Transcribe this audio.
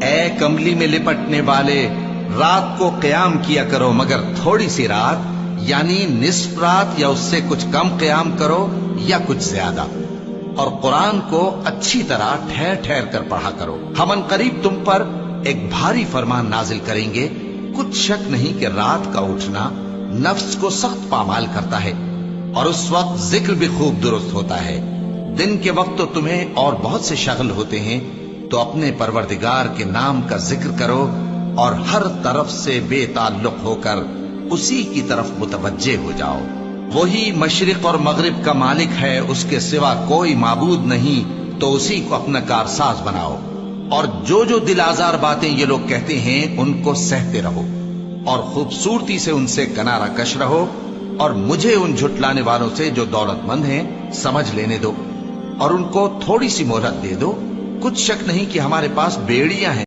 اے کملی میں لپٹنے والے، رات کو قیام کیا کرو مگر تھوڑی سی رات، یعنی نصف رات یا اس سے کچھ کم قیام کرو یا کچھ زیادہ، اور قرآن کو اچھی طرح ٹھہر ٹھہر کر پڑھا کرو۔ ہم ان قریب تم پر ایک بھاری فرمان نازل کریں گے، کچھ شک نہیں کہ رات کا اٹھنا نفس کو سخت پامال کرتا ہے، اور اس وقت ذکر بھی خوب درست ہوتا ہے۔ دن کے وقت تو تمہیں اور بہت سے شغل ہوتے ہیں، تو اپنے پروردگار کے نام کا ذکر کرو اور ہر طرف سے بے تعلق ہو کر اسی کی طرف متوجہ ہو جاؤ۔ وہی مشرق اور مغرب کا مالک ہے، اس کے سوا کوئی معبود نہیں، تو اسی کو اپنا کارساز بناؤ۔ اور جو دل آزار باتیں یہ لوگ کہتے ہیں ان کو سہتے رہو، اور خوبصورتی سے ان سے کنارہ کش رہو، اور مجھے ان جھٹلانے والوں سے جو دولت مند ہیں سمجھ لینے دو، اور ان کو تھوڑی سی مہلت دے دو۔ کچھ شک نہیں کہ ہمارے پاس بیڑیاں ہیں